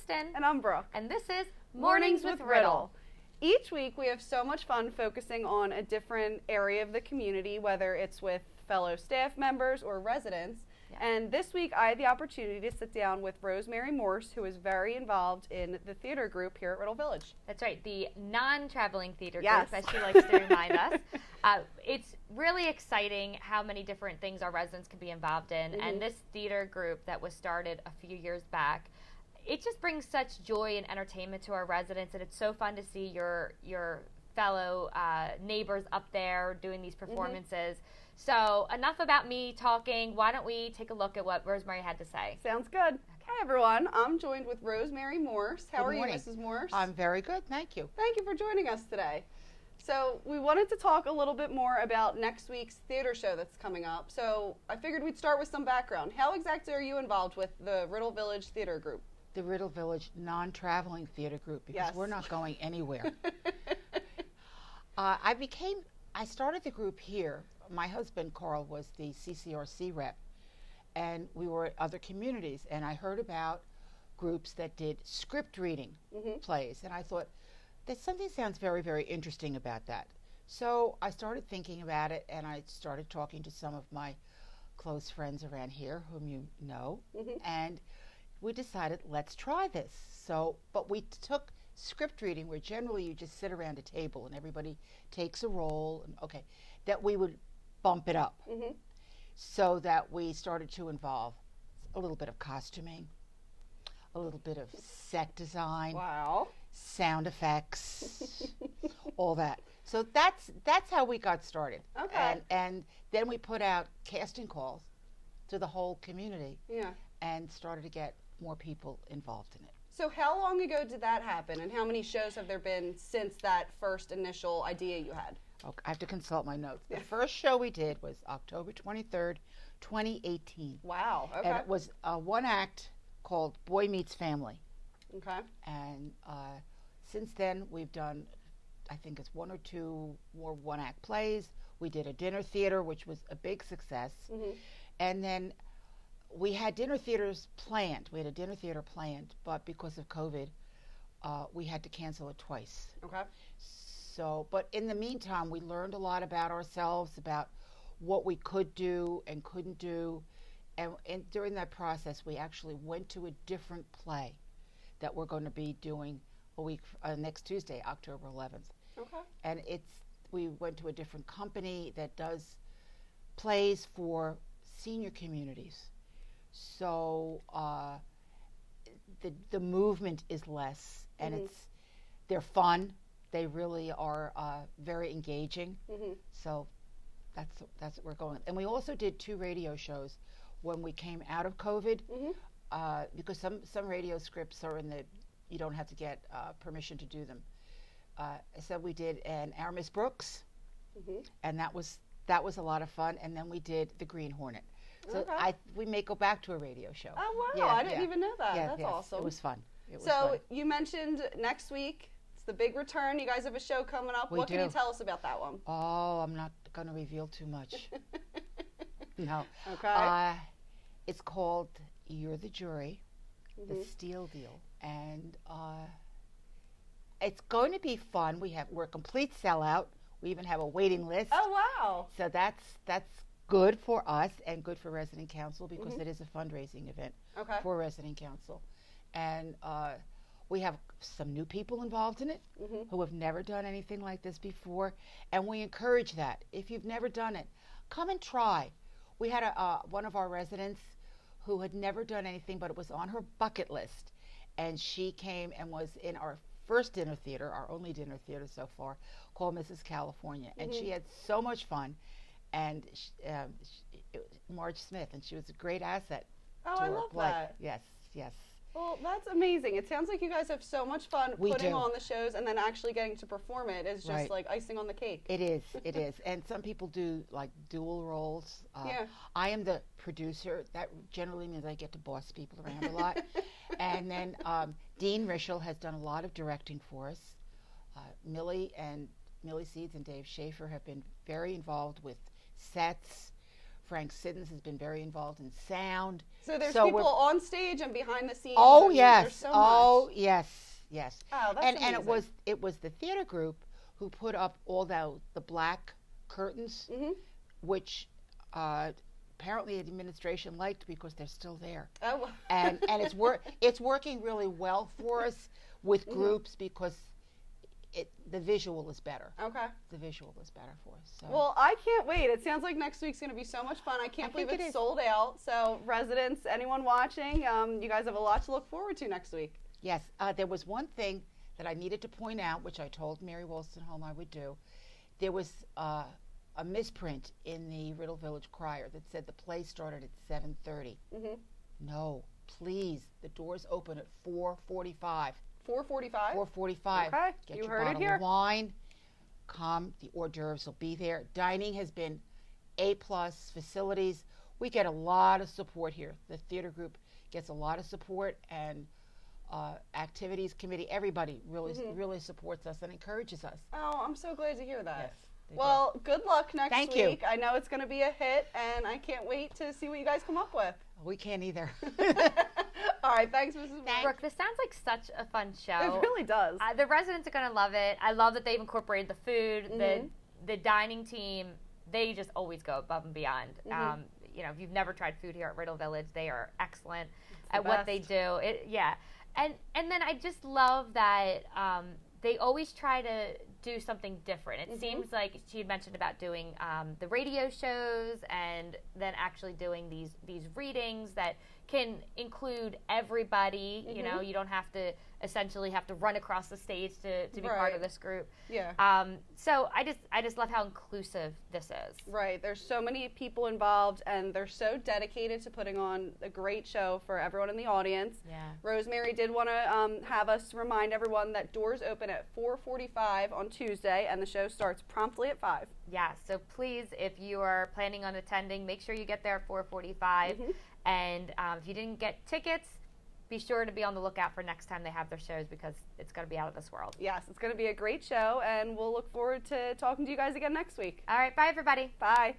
Kristen. And I'm Brooke. And this is Mornings with Riddle. Each week we have so much fun focusing on a different area of the community, whether it's with fellow staff members or residents. Yeah. And this week I had the opportunity to sit down with Rosemary Morse, who is very involved in the theater group here at Riddle Village. That's right, the non-traveling theater group, as she likes to remind us. It's really exciting how many different things our residents can be involved in. Mm-hmm. And this theater group that was started a few years back, it just brings such joy and entertainment to our residents, and it's so fun to see your fellow neighbors up there doing these performances. Mm-hmm. So enough about me talking. Why don't we take a look at what Rosemary had to say? Sounds good. Okay. Hi, everyone. I'm joined with Rosemary Morse. How are you, Mrs. Morse? I'm very good. Thank you. Thank you for joining us today. So we wanted to talk a little bit more about next week's theater show that's coming up. So I figured we'd start with some background. How exactly are you involved with the Riddle Village Theater Group? The Riddle Village Non-Traveling Theatre Troupe, because we're not going anywhere. I started the group here. My husband, Carl, was the CCRC rep, and we were at other communities, and I heard about groups that did script reading plays, and I thought, that something sounds very, very interesting about that. So I started thinking about it, and I started talking to some of my close friends around here, whom you know, and we decided, let's try this. So, but we took script reading, where generally you just sit around a table and everybody takes a role, and that we would bump it up, so that we started to involve a little bit of costuming, a little bit of set design, sound effects, all that. So that's how we got started. Okay. And then we put out casting calls to the whole community, and started to get more people involved in it. So how long ago did that happen, and how many shows have there been since that first initial idea you had? Okay, I have to consult my notes. The first show we did was October 23rd, 2018. Wow, okay. And it was a one-act called Boy Meets Family. Okay. And since then, we've done, I think it's one or two more one-act plays. We did a dinner theater, which was a big success. And then we had dinner theaters planned. We had a dinner theater planned, but because of COVID, we had to cancel it twice. Okay. So, but in the meantime, we learned a lot about ourselves, about what we could do and couldn't do. And during that process, we actually went to a different play that we're going to be doing a week next Tuesday, October 11th. Okay. And we went to a different company that does plays for senior communities. So the movement is less, and they're fun. They really are very engaging. So that's what we're going. And we also did 2 radio shows when we came out of COVID, because some radio scripts are you don't have to get permission to do them. So we did an Our Miss Brooks, and that was a lot of fun. And then we did The Green Hornet. So we may go back to a radio show. Oh, wow. I didn't even know that. That's awesome. It was fun. You mentioned next week, it's the big return. You guys have a show coming up. What can you tell us about that one? Oh, I'm not going to reveal too much. No. Okay. It's called You're the Jury, The Steal Deal. And it's going to be fun. We're a complete sellout. We even have a waiting list. Oh, wow. So that's good for us and good for Resident Council, because it is a fundraising event for Resident Council. And we have some new people involved in it who have never done anything like this before, and we encourage that. If you've never done it, come and try. We had one of our residents who had never done anything, but it was on her bucket list, and she came and was in our first dinner theater, our only dinner theater so far, called Mrs. California, and she had so much fun. And Marge Smith, and she was a great asset. Oh, I love that. Yes. Well, that's amazing. It sounds like you guys have so much fun putting on the shows, and then actually getting to perform it is just like icing on the cake. It is. And some people do like dual roles. I am the producer. That generally means I get to boss people around a lot. And then Dean Rischel has done a lot of directing for us. Millie Seeds and Dave Schaefer have been very involved with sets Frank Siddons has been very involved in sound. So there's people on stage and behind the scenes. Oh, and yes. There's so Oh, much. yes. Yes. Oh, that's and amazing. it was the theater group who put up all the black curtains, which apparently the administration liked because they're still there. Oh. And it's working really well for us with groups because the visual is better. Okay. The visual is better for us. So. Well, I can't wait. It sounds like next week's going to be so much fun. I can't believe it's sold out. So residents, anyone watching, you guys have a lot to look forward to next week. Yes. There was one thing that I needed to point out, which I told Mary Wollstonholm I would do. There was a misprint in the Riddle Village Crier that said the play started at 7:30. No, please. The doors open at 4:45. 4:45? 4:45. Okay, Get you your heard it bottle here. of wine. Come. The hors d'oeuvres will be there. Dining has been A+ facilities. We get a lot of support here. The theater group gets a lot of support, and activities committee, everybody really supports us and encourages us. Oh, I'm so glad to hear that. Yes, well, good luck next Thank week. you. I know it's going to be a hit, and I can't wait to see what you guys come up with. We can't either. All right, thanks, Mrs. Morse. Brooke, this sounds like such a fun show. It really does. The residents are going to love it. I love that they've incorporated the food, the dining team. They just always go above and beyond. You know, if you've never tried food here at Riddle Village, they are excellent at what they do. And then I just love that they always try to do something different. It seems like she had mentioned about doing the radio shows and then actually doing these readings that can include everybody. You know, you don't have to essentially have to run across the stage to be part of this group. Yeah. So I just love how inclusive this is. Right. There's so many people involved, and they're so dedicated to putting on a great show for everyone in the audience. Yeah. Rosemary did want to have us remind everyone that doors open at 4:45 on Tuesday, and the show starts promptly at 5. Yeah, so please, if you are planning on attending, make sure you get there at 4:45. And if you didn't get tickets, be sure to be on the lookout for next time they have their shows because it's going to be out of this world. Yes, it's going to be a great show, and we'll look forward to talking to you guys again next week. All right, bye, everybody. Bye.